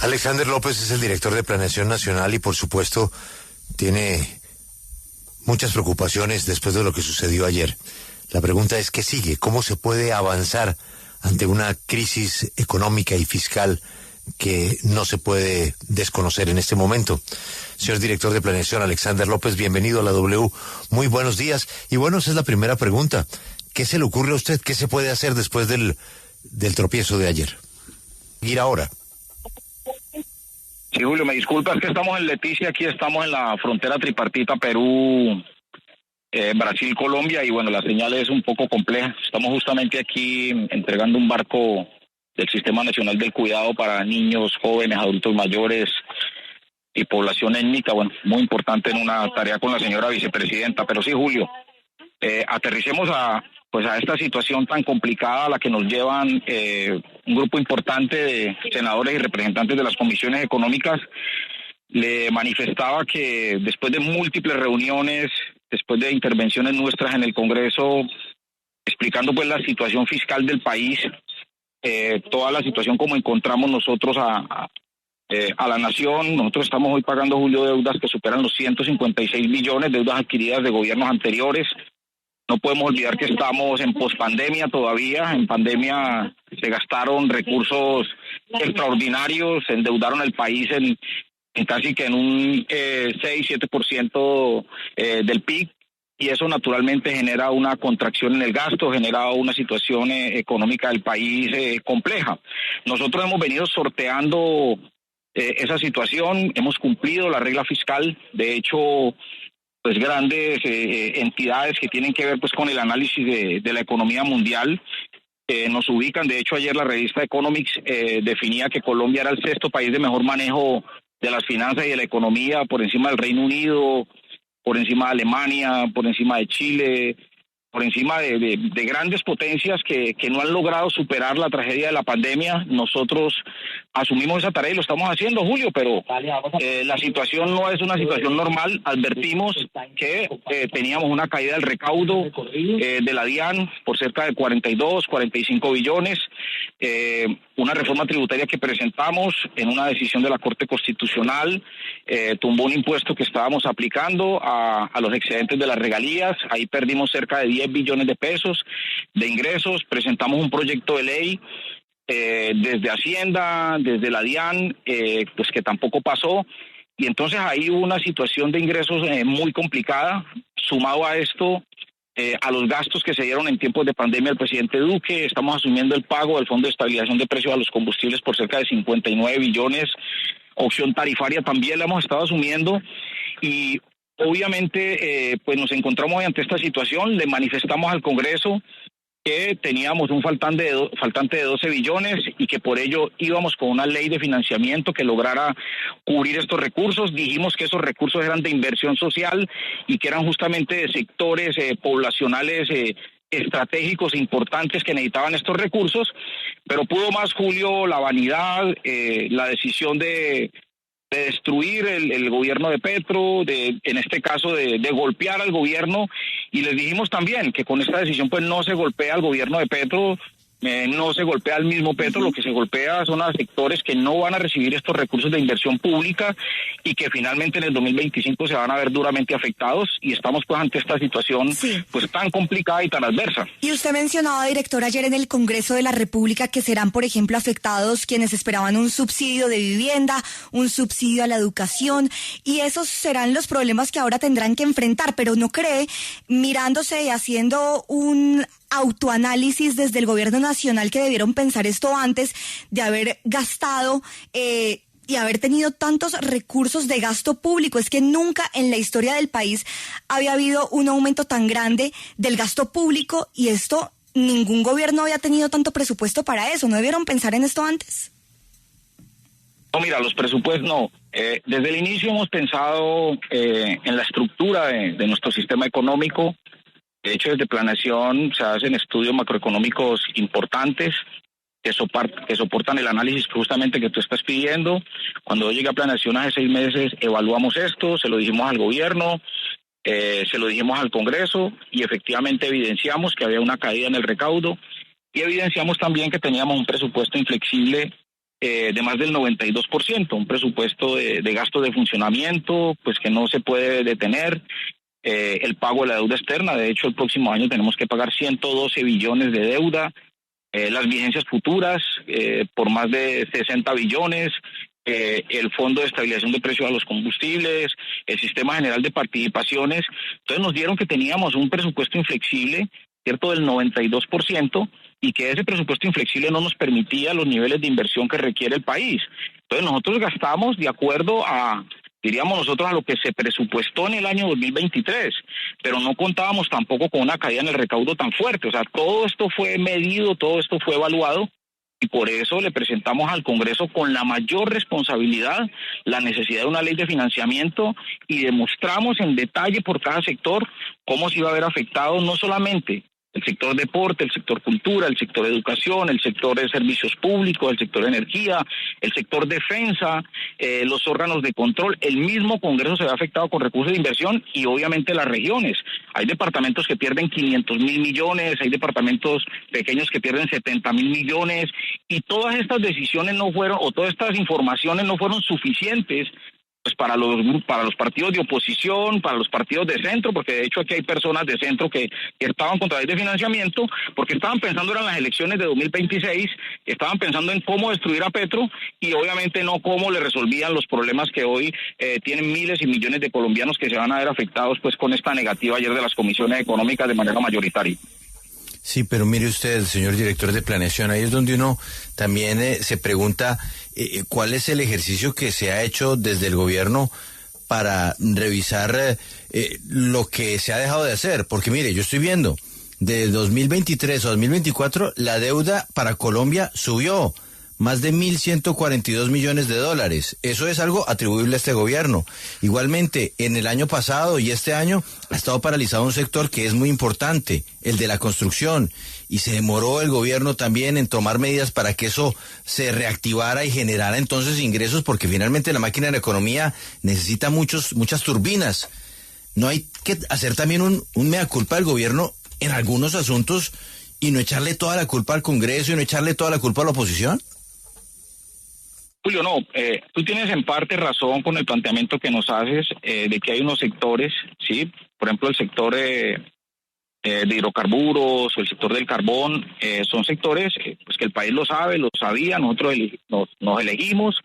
Alexander López es el director de Planeación Nacional y por supuesto tiene muchas preocupaciones después de lo que sucedió ayer. La pregunta es ¿qué sigue? ¿Cómo se puede avanzar ante una crisis económica y fiscal que no se puede desconocer en este momento? Señor director de Planeación, Alexander López, bienvenido a la W. Muy buenos días. Y bueno, esa es la primera pregunta. ¿Qué se le ocurre a usted? ¿Qué se puede hacer después del tropiezo de ayer? Ir ahora. Sí, Julio, me disculpas que estamos en Leticia, aquí estamos en la frontera tripartita Perú, Brasil, Colombia, y bueno, la señal es un poco compleja. Estamos justamente aquí entregando un barco del Sistema Nacional del Cuidado para niños, jóvenes, adultos mayores y población étnica, bueno, muy importante en una tarea con la señora vicepresidenta. Pero sí, Julio, aterricemos a esta situación tan complicada a la que nos llevan un grupo importante de senadores y representantes de las comisiones económicas. Le manifestaba que después de múltiples reuniones, después de intervenciones nuestras en el Congreso, explicando pues la situación fiscal del país, toda la situación como encontramos nosotros a la nación. Nosotros estamos hoy pagando, Julio, deudas que superan los 156 billones, deudas adquiridas de gobiernos anteriores. No podemos olvidar que estamos en pospandemia todavía. En pandemia se gastaron recursos extraordinarios, se endeudaron el país en casi que en un 6-7% del PIB, y eso naturalmente genera una contracción en el gasto, genera una situación económica del país compleja. Nosotros hemos venido sorteando esa situación, hemos cumplido la regla fiscal. De hecho, pues grandes entidades que tienen que ver pues con el análisis de la economía mundial nos ubican. De hecho, ayer la revista Economics definía que Colombia era el sexto país de mejor manejo de las finanzas y de la economía, por encima del Reino Unido, por encima de Alemania, por encima de Chile, por encima de grandes potencias que no han logrado superar la tragedia de la pandemia. Nosotros asumimos esa tarea y lo estamos haciendo, Julio, pero la situación no es una situación normal. Advertimos que teníamos una caída del recaudo de la DIAN por cerca de 45 billones, una reforma tributaria que presentamos en una decisión de la Corte Constitucional, tumbó un impuesto que estábamos aplicando a los excedentes de las regalías. Ahí perdimos cerca de 10 billones de pesos de ingresos. Presentamos un proyecto de ley desde Hacienda, desde la DIAN, pues que tampoco pasó. Y entonces ahí hubo una situación de ingresos muy complicada. Sumado a esto, a los gastos que se dieron en tiempos de pandemia del presidente Duque, estamos asumiendo el pago del Fondo de Estabilización de Precios a los combustibles por cerca de 59 billones. Opción tarifaria también la hemos estado asumiendo, y obviamente pues nos encontramos hoy ante esta situación. Le manifestamos al Congreso que teníamos un faltante de 12 billones y que por ello íbamos con una ley de financiamiento que lograra cubrir estos recursos. Dijimos que esos recursos eran de inversión social y que eran justamente de sectores poblacionales estratégicos importantes que necesitaban estos recursos, pero pudo más, Julio, la vanidad, la decisión de destruir el gobierno de Petro, en este caso de golpear al gobierno. Y les dijimos también que con esta decisión pues no se golpea al gobierno de Petro, no se golpea al mismo Petro, lo que se golpea son a sectores que no van a recibir estos recursos de inversión pública y que finalmente en el 2025 se van a ver duramente afectados, y estamos pues ante esta situación pues tan complicada y tan adversa. Y usted mencionaba, director, ayer en el Congreso de la República que serán, por ejemplo, afectados quienes esperaban un subsidio de vivienda, un subsidio a la educación, y esos serán los problemas que ahora tendrán que enfrentar, pero ¿no cree, mirándose y haciendo un autoanálisis desde el gobierno nacional, que debieron pensar esto antes de haber gastado y haber tenido tantos recursos de gasto público? Es que nunca en la historia del país había habido un aumento tan grande del gasto público, y esto, ningún gobierno había tenido tanto presupuesto para eso. ¿No debieron pensar en esto antes? No, mira, los presupuestos no. Desde el inicio hemos pensado en la estructura de nuestro sistema económico. De hecho, desde Planeación se hacen estudios macroeconómicos importantes que soportan el análisis justamente que tú estás pidiendo. Cuando llegué a Planeación hace 6 meses, evaluamos esto, se lo dijimos al gobierno, se lo dijimos al Congreso, y efectivamente evidenciamos que había una caída en el recaudo, y evidenciamos también que teníamos un presupuesto inflexible de más del 92%, un presupuesto de gasto de funcionamiento, pues que no se puede detener, el pago de la deuda externa. De hecho, el próximo año tenemos que pagar 112 billones de deuda, las vigencias futuras por más de 60 billones, el Fondo de Estabilización de Precios a los Combustibles, el Sistema General de Participaciones. Entonces nos dieron que teníamos un presupuesto inflexible, ¿cierto?, del 92%, y que ese presupuesto inflexible no nos permitía los niveles de inversión que requiere el país. Entonces nosotros gastamos de acuerdo a, diríamos nosotros, a lo que se presupuestó en el año 2023, pero no contábamos tampoco con una caída en el recaudo tan fuerte. O sea, todo esto fue medido, todo esto fue evaluado, y por eso le presentamos al Congreso con la mayor responsabilidad la necesidad de una ley de financiamiento, y demostramos en detalle por cada sector cómo se iba a ver afectado no solamente el sector deporte, el sector cultura, el sector educación, el sector de servicios públicos, el sector energía, el sector defensa, los órganos de control. El mismo Congreso se ve afectado con recursos de inversión, y obviamente las regiones. Hay departamentos que pierden 500.000 millones, hay departamentos pequeños que pierden 70.000 millones, y todas estas decisiones no fueron, o todas estas informaciones no fueron suficientes pues para los partidos de oposición, para los partidos de centro, porque de hecho aquí hay personas de centro que estaban contra la ley de financiamiento, porque estaban pensando en las elecciones de 2026, estaban pensando en cómo destruir a Petro, y obviamente no cómo le resolvían los problemas que hoy tienen miles y millones de colombianos que se van a ver afectados pues con esta negativa ayer de las comisiones económicas de manera mayoritaria. Sí, pero mire usted, señor director de planeación, ahí es donde uno también se pregunta cuál es el ejercicio que se ha hecho desde el gobierno para revisar lo que se ha dejado de hacer. Porque mire, yo estoy viendo, de 2023 a 2024, la deuda para Colombia subió más de 1.142 millones de dólares. Eso es algo atribuible a este gobierno. Igualmente, en el año pasado y este año ha estado paralizado un sector que es muy importante, el de la construcción, y se demoró el gobierno también en tomar medidas para que eso se reactivara y generara entonces ingresos, porque finalmente la máquina de la economía necesita muchas turbinas. ¿No hay que hacer también un mea culpa del gobierno en algunos asuntos y no echarle toda la culpa al Congreso y no echarle toda la culpa a la oposición? Julio, no, tú tienes en parte razón con el planteamiento que nos haces de que hay unos sectores, sí, por ejemplo el sector de hidrocarburos o el sector del carbón, son sectores pues que el país lo sabe, lo sabía. Nosotros nos elegimos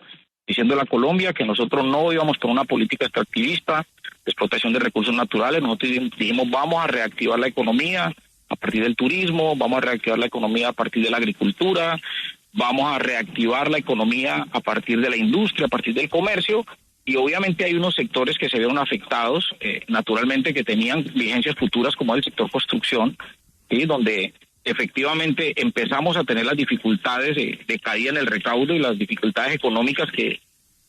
diciéndole a Colombia que nosotros no íbamos por una política extractivista de explotación de recursos naturales. Nosotros dijimos vamos a reactivar la economía a partir del turismo, vamos a reactivar la economía a partir de la agricultura, vamos a reactivar la economía a partir de la industria, a partir del comercio, y obviamente hay unos sectores que se vieron afectados, naturalmente, que tenían vigencias futuras, como el sector construcción, ¿sí?, donde efectivamente empezamos a tener las dificultades de caída en el recaudo y las dificultades económicas que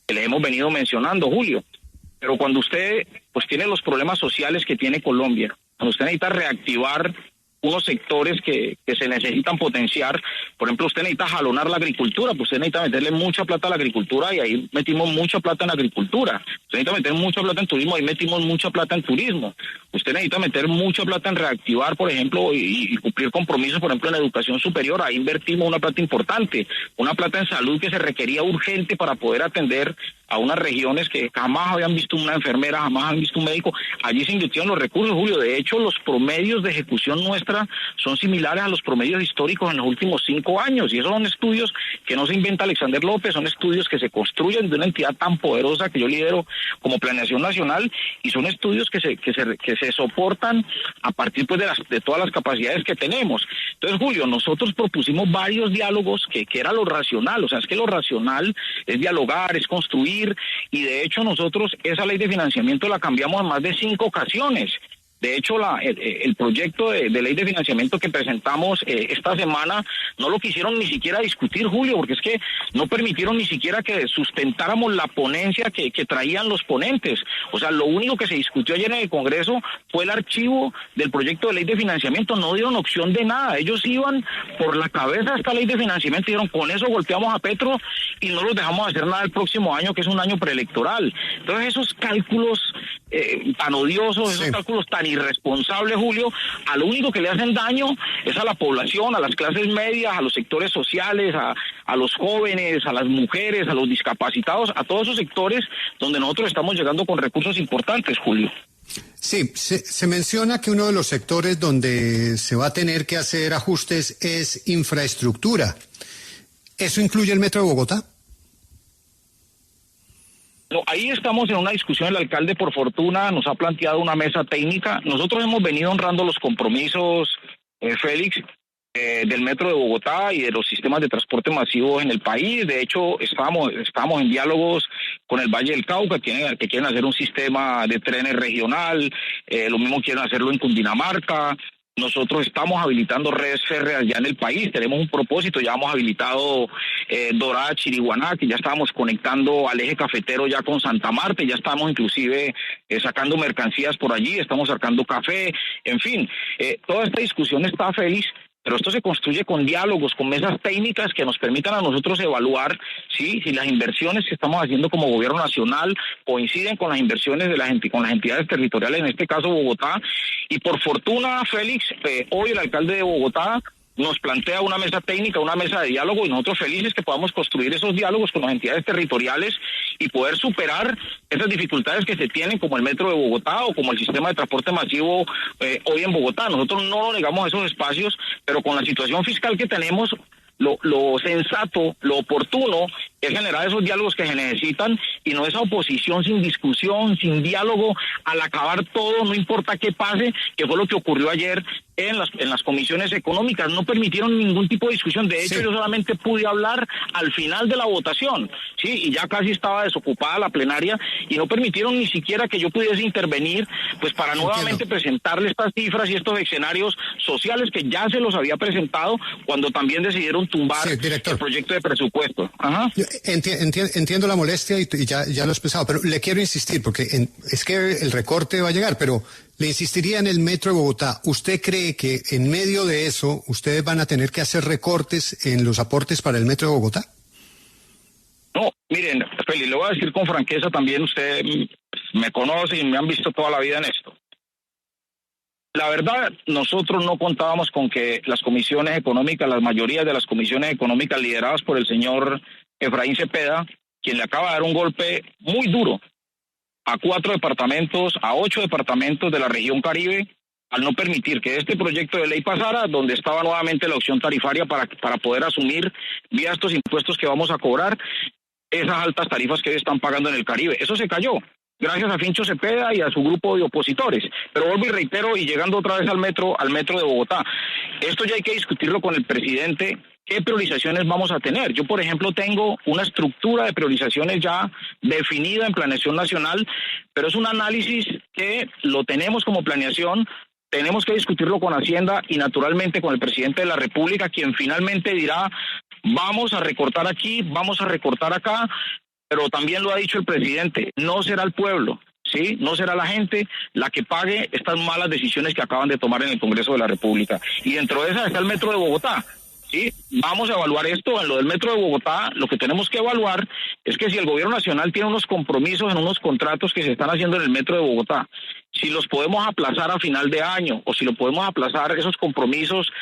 le hemos venido mencionando, Julio. Pero cuando usted pues tiene los problemas sociales que tiene Colombia, cuando usted necesita reactivar unos sectores que se necesitan potenciar, por ejemplo, usted necesita jalonar la agricultura, pues usted necesita meterle mucha plata a la agricultura, y ahí metimos mucha plata en agricultura. Usted necesita meter mucha plata en turismo, ahí metimos mucha plata en turismo. Usted necesita meter mucha plata en reactivar, por ejemplo, y cumplir compromisos, por ejemplo, en educación superior, ahí invertimos una plata importante, una plata en salud que se requería urgente para poder atender a unas regiones que jamás habían visto una enfermera, jamás han visto un médico. Allí se invirtieron los recursos, Julio. De hecho, los promedios de ejecución nuestra son similares a los promedios históricos en los últimos 5 años, y esos son estudios que no se inventa Alexander López, son estudios que se construyen de una entidad tan poderosa que yo lidero como Planeación Nacional, y son estudios que se soportan a partir pues de todas las capacidades que tenemos. Entonces, Julio, nosotros propusimos varios diálogos que era lo racional. O sea, es que lo racional es dialogar, es construir, y de hecho nosotros esa ley de financiamiento la cambiamos en más de 5 ocasiones. De hecho, el proyecto de ley de financiamiento que presentamos esta semana no lo quisieron ni siquiera discutir, Julio, porque es que no permitieron ni siquiera que sustentáramos la ponencia que traían los ponentes. O sea, lo único que se discutió ayer en el Congreso fue el archivo del proyecto de ley de financiamiento. No dieron opción de nada. Ellos iban por la cabeza de esta ley de financiamiento y dijeron, con eso golpeamos a Petro y no los dejamos hacer nada el próximo año, que es un año preelectoral. Entonces, esos cálculos tan odiosos, esos cálculos tan irresponsables, Julio, a lo único que le hacen daño es a la población, a las clases medias, a los sectores sociales, a los jóvenes, a las mujeres, a los discapacitados, a todos esos sectores donde nosotros estamos llegando con recursos importantes, Julio. Sí, se menciona que uno de los sectores donde se va a tener que hacer ajustes es infraestructura. ¿Eso incluye el Metro de Bogotá? No, ahí estamos en una discusión. El alcalde, por fortuna, nos ha planteado una mesa técnica. Nosotros hemos venido honrando los compromisos, Félix, del Metro de Bogotá y de los sistemas de transporte masivos en el país. De hecho, estamos en diálogos con el Valle del Cauca, que quieren hacer un sistema de trenes regional, lo mismo quieren hacerlo en Cundinamarca. Nosotros estamos habilitando redes férreas ya en el país, tenemos un propósito, ya hemos habilitado Dorada, Chiriguaná, que ya estábamos conectando al eje cafetero ya con Santa Marta, ya estamos inclusive sacando mercancías por allí, estamos sacando café, en fin, toda esta discusión está feliz. Pero esto se construye con diálogos, con mesas técnicas que nos permitan a nosotros evaluar si las inversiones que estamos haciendo como gobierno nacional coinciden con las inversiones con las entidades territoriales, en este caso Bogotá. Y por fortuna, Félix, hoy el alcalde de Bogotá nos plantea una mesa técnica, una mesa de diálogo, y nosotros felices que podamos construir esos diálogos con las entidades territoriales y poder superar esas dificultades que se tienen, como el Metro de Bogotá o como el sistema de transporte masivo hoy en Bogotá. Nosotros no negamos esos espacios, pero con la situación fiscal que tenemos, lo sensato, lo oportuno es generar esos diálogos que se necesitan y no esa oposición sin discusión, sin diálogo, al acabar todo, no importa qué pase, que fue lo que ocurrió ayer en las comisiones económicas. No permitieron ningún tipo de discusión. De hecho, yo solamente pude hablar al final de la votación, sí, y ya casi estaba desocupada la plenaria y no permitieron ni siquiera que yo pudiese intervenir, pues para nuevamente presentarle estas cifras y estos escenarios sociales que ya se los había presentado cuando también decidieron tumbar el proyecto de presupuesto. Ajá. Entiendo la molestia y ya lo he expresado, pero le quiero insistir porque es que el recorte va a llegar, pero le insistiría en el Metro de Bogotá. ¿Usted cree que en medio de eso ustedes van a tener que hacer recortes en los aportes para el Metro de Bogotá? No, miren, Feli, le voy a decir con franqueza también, usted me conoce y me han visto toda la vida en esto. La verdad, nosotros no contábamos con que las comisiones económicas, las mayorías de las comisiones económicas lideradas por el señor Efraín Cepeda, quien le acaba de dar un golpe muy duro a 4 departamentos, a 8 departamentos de la región Caribe, al no permitir que este proyecto de ley pasara, donde estaba nuevamente la opción tarifaria para poder asumir vía estos impuestos que vamos a cobrar esas altas tarifas que hoy están pagando en el Caribe. Eso se cayó, gracias a Fincho Cepeda y a su grupo de opositores. Pero vuelvo y reitero, y llegando otra vez al metro de Bogotá, esto ya hay que discutirlo con el presidente. ¿Qué priorizaciones vamos a tener? Yo, por ejemplo, tengo una estructura de priorizaciones ya definida en planeación nacional, pero es un análisis que lo tenemos como planeación, tenemos que discutirlo con Hacienda y naturalmente con el presidente de la República, quien finalmente dirá, vamos a recortar aquí, vamos a recortar acá, pero también lo ha dicho el presidente, no será el pueblo, ¿sí? No será la gente la que pague estas malas decisiones que acaban de tomar en el Congreso de la República. Y dentro de esas está el Metro de Bogotá. Sí, vamos a evaluar esto. En lo del Metro de Bogotá, lo que tenemos que evaluar es que si el gobierno nacional tiene unos compromisos en unos contratos que se están haciendo en el Metro de Bogotá, si los podemos aplazar a final de año o si lo podemos aplazar esos compromisos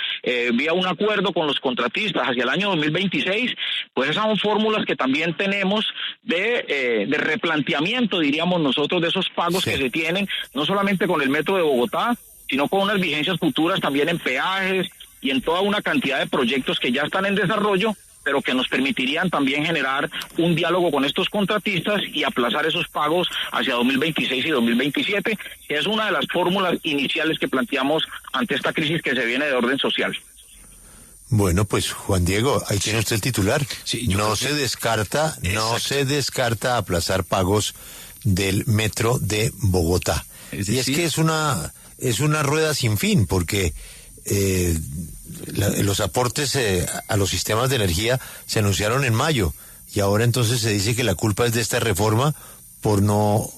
vía un acuerdo con los contratistas hacia el año 2026, pues esas son fórmulas que también tenemos de replanteamiento, diríamos nosotros, de esos pagos que se tienen, no solamente con el Metro de Bogotá, sino con unas vigencias futuras también en peajes y en toda una cantidad de proyectos que ya están en desarrollo, pero que nos permitirían también generar un diálogo con estos contratistas y aplazar esos pagos hacia 2026 y 2027, que es una de las fórmulas iniciales que planteamos ante esta crisis que se viene de orden social. Bueno, pues Juan Diego, ahí tiene usted el titular. Sí, no se descarta aplazar pagos del Metro de Bogotá. Y es que es una rueda sin fin, porque los aportes a los sistemas de energía se anunciaron en mayo y ahora entonces se dice que la culpa es de esta reforma por no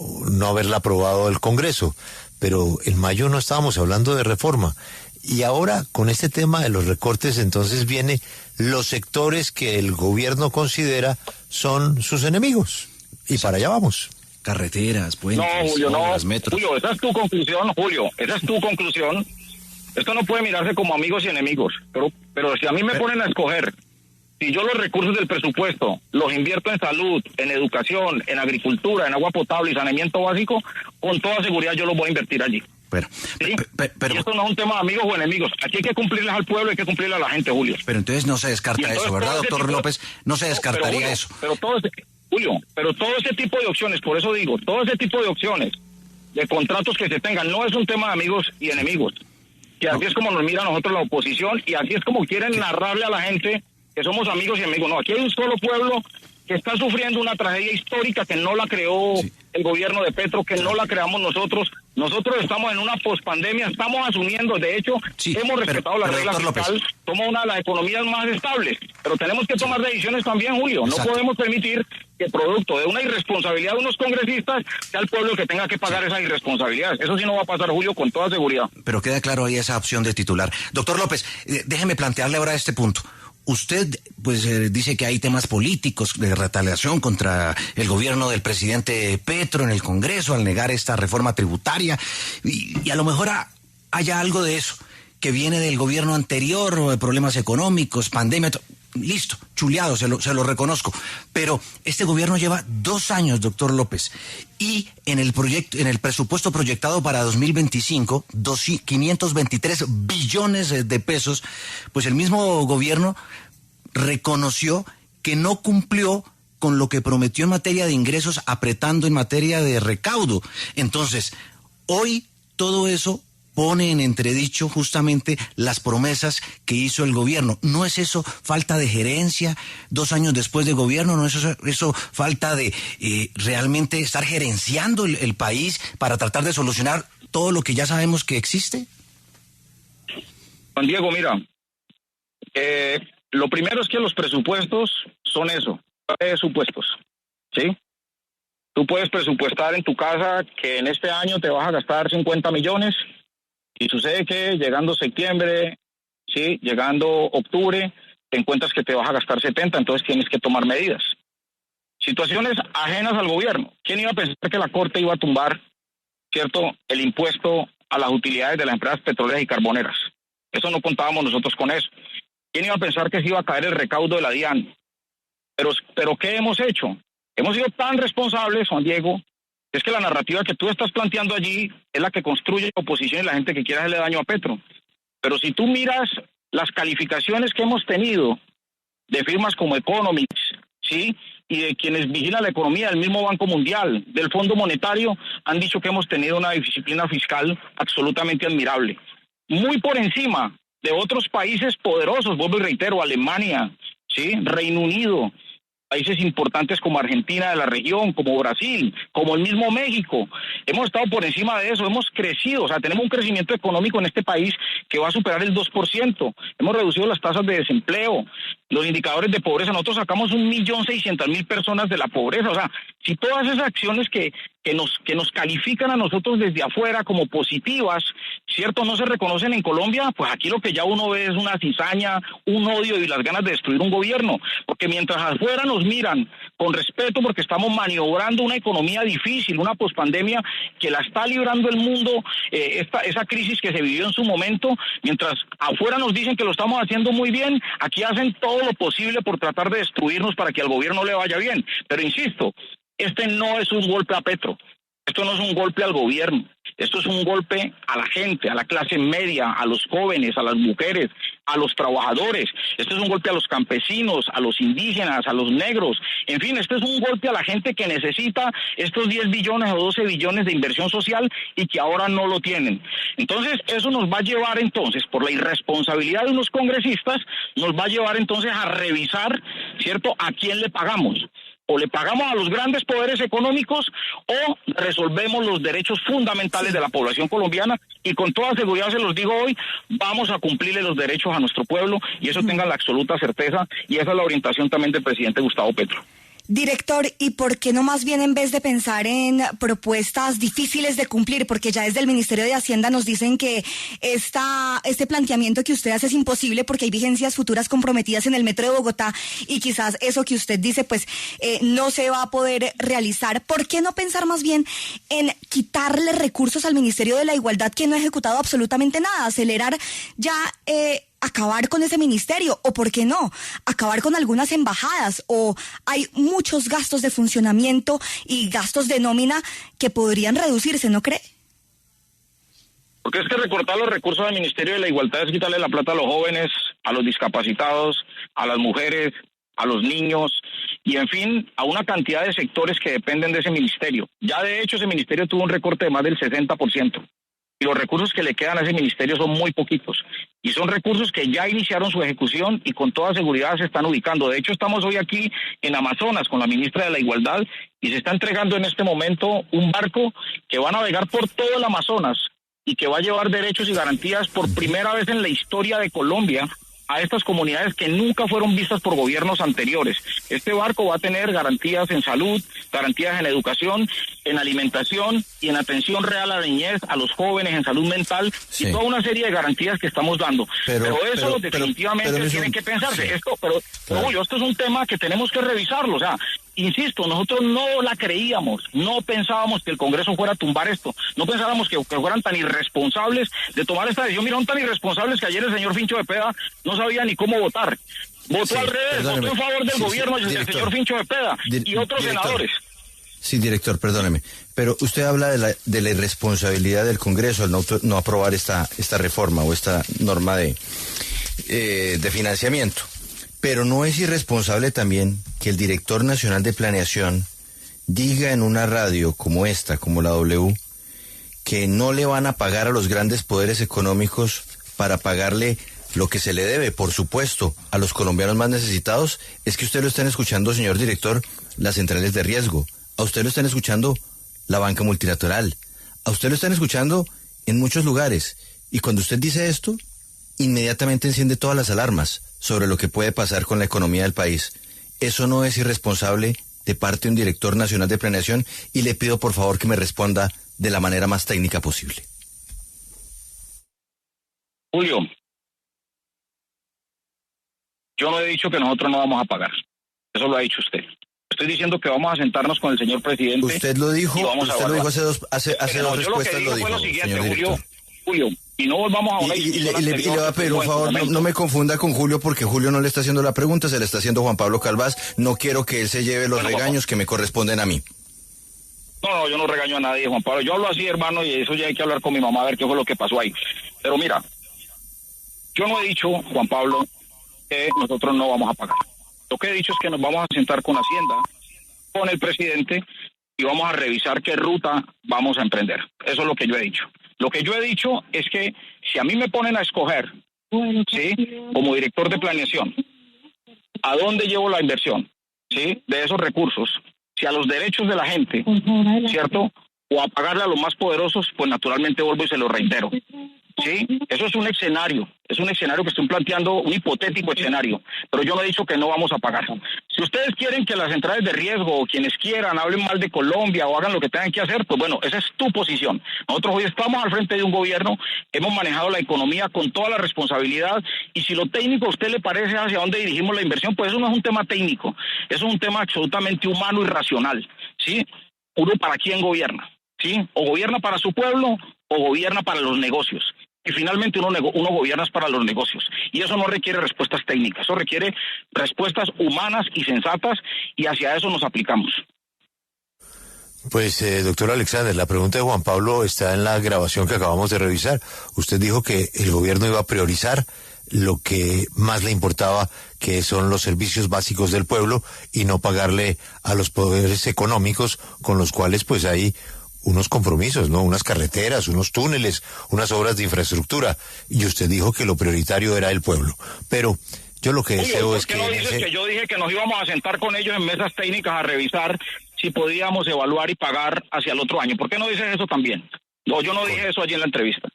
haberla aprobado el Congreso, pero en mayo no estábamos hablando de reforma y ahora con este tema de los recortes entonces viene los sectores que el gobierno considera son sus enemigos y para allá vamos. carreteras, puentes, no, Julio, obras, no. metros. Julio, esa es tu conclusión, Julio. Esa es tu conclusión. Esto no puede mirarse como amigos y enemigos. Pero si a mí me ponen a escoger, si yo los recursos del presupuesto los invierto en salud, en educación, en agricultura, en agua potable y saneamiento básico, con toda seguridad yo los voy a invertir allí. Pero y esto no es un tema de amigos o enemigos. Aquí hay que cumplirles al pueblo, hay que cumplirle a la gente, Julio. Pero entonces no se descarta eso, ¿verdad, doctor López? No se descartaría eso. Pero todo ese tipo de opciones, por eso digo, todo ese tipo de opciones, de contratos que se tengan, no es un tema de amigos y enemigos. Que así es como nos mira a nosotros la oposición y así es como quieren narrarle a la gente que somos amigos y enemigos. No, aquí hay un solo pueblo que está sufriendo una tragedia histórica que no la creó el gobierno de Petro, que no la creamos nosotros. Nosotros estamos en una pospandemia, estamos asumiendo, de hecho, hemos respetado la regla fiscal, somos una de las economías más estables, pero tenemos que tomar decisiones también, Julio. No podemos permitir que producto de una irresponsabilidad de unos congresistas sea el pueblo el que tenga que pagar esa irresponsabilidad. Eso sí no va a pasar, Julio, con toda seguridad. Pero queda claro ahí esa opción de titular. Doctor López, déjeme plantearle ahora este punto. Usted, pues, dice que hay temas políticos de retaliación contra el gobierno del presidente Petro en el Congreso al negar esta reforma tributaria y a lo mejor haya algo de eso que viene del gobierno anterior, problemas económicos, pandemia, listo, chuleado, se lo reconozco. Pero este gobierno lleva 2 años, doctor López, y en el presupuesto proyectado para 2025, 523 billones de pesos, pues el mismo gobierno reconoció que no cumplió con lo que prometió en materia de ingresos, apretando en materia de recaudo. Entonces, hoy todo eso pone en entredicho justamente las promesas que hizo el gobierno. ¿No es eso falta de gerencia 2 años después de gobierno? ¿No es eso falta de realmente estar gerenciando el país para tratar de solucionar todo lo que ya sabemos que existe? Juan Diego, mira, lo primero es que los presupuestos son eso, presupuestos, ¿sí? Tú puedes presupuestar en tu casa que en este año te vas a gastar 50 millones, y sucede que llegando septiembre, sí, llegando octubre, te encuentras que te vas a gastar 70, entonces tienes que tomar medidas. Situaciones ajenas al gobierno. ¿Quién iba a pensar que la Corte iba a tumbar, cierto, el impuesto a las utilidades de las empresas petroleras y carboneras? Eso no contábamos nosotros con eso. ¿Quién iba a pensar que se iba a caer el recaudo de la DIAN? Pero ¿qué hemos hecho? Hemos sido tan responsables, Juan Diego, es que la narrativa que tú estás planteando allí es la que construye la oposición y la gente que quiere hacerle daño a Petro. Pero si tú miras las calificaciones que hemos tenido de firmas como Economics, ¿sí?, y de quienes vigilan la economía del mismo Banco Mundial, del Fondo Monetario, han dicho que hemos tenido una disciplina fiscal absolutamente admirable. Muy por encima de otros países poderosos, vuelvo y reitero, Alemania, ¿sí?, Reino Unido, países importantes como Argentina de la región, como Brasil, como el mismo México. Hemos estado por encima de eso, hemos crecido, o sea, tenemos un crecimiento económico en este país que va a superar el 2%. Hemos reducido las tasas de desempleo, los indicadores de pobreza. Nosotros sacamos 1.600.000 personas de la pobreza. O sea, si todas esas acciones que nos califican a nosotros desde afuera como positivas, ¿cierto?, no se reconocen en Colombia, pues aquí lo que ya uno ve es una cizaña, un odio y las ganas de destruir un gobierno. Porque mientras afuera nos miran con respeto porque estamos maniobrando una economía difícil, una pospandemia que la está librando el mundo, esa crisis que se vivió en su momento, mientras afuera nos dicen que lo estamos haciendo muy bien, aquí hacen todo lo posible por tratar de destruirnos para que al gobierno le vaya bien. Pero insisto, este no es un golpe a Petro, esto no es un golpe al gobierno, esto es un golpe a la gente, a la clase media, a los jóvenes, a las mujeres, a los trabajadores. Esto es un golpe a los campesinos, a los indígenas, a los negros. En fin, este es un golpe a la gente que necesita estos 10 billones o 12 billones de inversión social y que ahora no lo tienen. Entonces, eso nos va a llevar entonces, por la irresponsabilidad de unos congresistas, nos va a llevar entonces a revisar, ¿cierto?, a quién le pagamos. O le pagamos a los grandes poderes económicos o resolvemos los derechos fundamentales de la población colombiana, y con toda seguridad se los digo hoy, vamos a cumplirle los derechos a nuestro pueblo, y eso tengan la absoluta certeza, y esa es la orientación también del presidente Gustavo Petro. Director, ¿y por qué no más bien en vez de pensar en propuestas difíciles de cumplir? Porque ya desde el Ministerio de Hacienda nos dicen que este planteamiento que usted hace es imposible porque hay vigencias futuras comprometidas en el Metro de Bogotá y quizás eso que usted dice pues no se va a poder realizar. ¿Por qué no pensar más bien en quitarle recursos al Ministerio de la Igualdad que no ha ejecutado absolutamente nada? Acelerar ya... acabar con ese ministerio, o por qué no, acabar con algunas embajadas, o hay muchos gastos de funcionamiento y gastos de nómina que podrían reducirse, ¿no cree? Porque es que recortar los recursos del Ministerio de la Igualdad es quitarle la plata a los jóvenes, a los discapacitados, a las mujeres, a los niños, y en fin, a una cantidad de sectores que dependen de ese ministerio. Ya de hecho ese ministerio tuvo un recorte de más del 60%. Y los recursos que le quedan a ese ministerio son muy poquitos. Y son recursos que ya iniciaron su ejecución y con toda seguridad se están ubicando. De hecho, estamos hoy aquí en Amazonas con la ministra de la Igualdad y se está entregando en este momento un barco que va a navegar por todo el Amazonas y que va a llevar derechos y garantías por primera vez en la historia de Colombia a estas comunidades que nunca fueron vistas por gobiernos anteriores. Este barco va a tener garantías en salud, garantías en educación, en alimentación y en atención real a la niñez, a los jóvenes, en salud mental, sí, y toda una serie de garantías que estamos dando. Pero eso definitivamente tiene que pensarse. Sí. Julio, esto es un tema que tenemos que revisarlo. O sea, insisto, nosotros no la creíamos, no pensábamos que el Congreso fuera a tumbar esto, no pensábamos que fueran tan irresponsables de tomar esta decisión. Mira, son tan irresponsables que ayer el señor Fincho Cepeda no sabía ni cómo votar. Votó al revés, votó en favor del gobierno del señor Fincho Cepeda y otros senadores. Sí, director, perdóneme, pero usted habla de la irresponsabilidad del Congreso al no aprobar esta reforma o esta norma de financiamiento. Pero ¿no es irresponsable también que el director nacional de planeación diga en una radio como esta, como la W, que no le van a pagar a los grandes poderes económicos para pagarle lo que se le debe, por supuesto, a los colombianos más necesitados? Es que usted lo están escuchando, señor director, las centrales de riesgo. A usted lo están escuchando la banca multilateral. A usted lo están escuchando en muchos lugares. Y cuando usted dice esto, inmediatamente enciende todas las alarmas sobre lo que puede pasar con la economía del país. ¿Eso no es irresponsable de parte de un director nacional de planeación? Y le pido por favor que me responda de la manera más técnica posible. Julio, yo no he dicho que nosotros no vamos a pagar. Eso lo ha dicho usted. Estoy diciendo que vamos a sentarnos con el señor presidente. Usted lo dijo, hace dos respuestas lo dijo, señor director. Julio, y no volvamos a una discusión y le voy a pedir un favor, no me confunda con Julio, porque Julio no le está haciendo la pregunta, se le está haciendo Juan Pablo Calvás. No quiero que él se lleve los regaños que me corresponden a mí. No, yo no regaño a nadie, Juan Pablo. Yo hablo así, hermano, y eso ya hay que hablar con mi mamá a ver qué fue lo que pasó ahí. Pero mira, yo no he dicho, Juan Pablo, que nosotros no vamos a pagar. Lo que he dicho es que nos vamos a sentar con Hacienda, con el presidente, y vamos a revisar qué ruta vamos a emprender. Eso es lo que yo he dicho. Lo que yo he dicho es que si a mí me ponen a escoger, ¿sí?, como director de planeación, ¿a dónde llevo la inversión, sí, de esos recursos? Si a los derechos de la gente, ¿cierto?, o a pagarle a los más poderosos, pues naturalmente vuelvo y se lo reitero. Sí, eso es un escenario que estoy planteando, un hipotético escenario, pero yo no he dicho que no vamos a pagar. Si ustedes quieren que las centrales de riesgo o quienes quieran hablen mal de Colombia o hagan lo que tengan que hacer, pues bueno, esa es tu posición. Nosotros hoy estamos al frente de un gobierno, hemos manejado la economía con toda la responsabilidad, y si lo técnico a usted le parece hacia dónde dirigimos la inversión, pues eso no es un tema técnico, eso es un tema absolutamente humano y racional, ¿sí? Uno para quién gobierna, ¿sí? O gobierna para su pueblo o gobierna para los negocios. Y finalmente uno gobierna para los negocios. Y eso no requiere respuestas técnicas, eso requiere respuestas humanas y sensatas, y hacia eso nos aplicamos. Pues, doctor Alexander, la pregunta de Juan Pablo está en la grabación que acabamos de revisar. Usted dijo que el gobierno iba a priorizar lo que más le importaba, que son los servicios básicos del pueblo, y no pagarle a los poderes económicos con los cuales pues hay unos compromisos, ¿no? Unas carreteras, unos túneles, unas obras de infraestructura. Y usted dijo que lo prioritario era el pueblo. Pero yo lo que deseo es que... ¿Por qué no dices que yo dije que nos íbamos a sentar con ellos en mesas técnicas a revisar si podíamos evaluar y pagar hacia el otro año? ¿Por qué no dices eso también? No, yo no dije eso allí en la entrevista.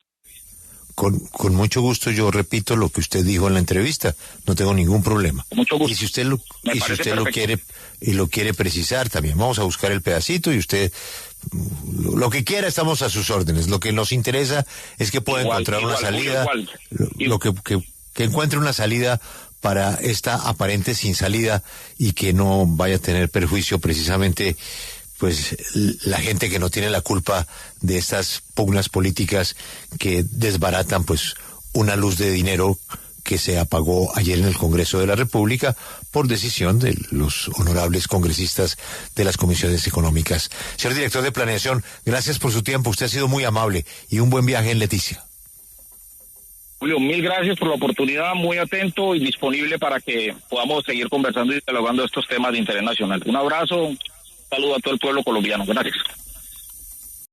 con mucho gusto yo repito lo que usted dijo en la entrevista, no tengo ningún problema. Con mucho gusto. Y si usted lo quiere precisar también, vamos a buscar el pedacito y usted lo que quiera, estamos a sus órdenes. Lo que nos interesa es que pueda encontrar una salida, lo que encuentre una salida para esta aparente sin salida y que no vaya a tener perjuicio precisamente pues la gente que no tiene la culpa de estas pugnas políticas que desbaratan pues una luz de dinero que se apagó ayer en el Congreso de la República por decisión de los honorables congresistas de las comisiones económicas. Señor director de Planeación, gracias por su tiempo, usted ha sido muy amable y un buen viaje en Leticia. Julio, mil gracias por la oportunidad, muy atento y disponible para que podamos seguir conversando y dialogando estos temas de interés nacional. Un abrazo, saludo a todo el pueblo colombiano, gracias.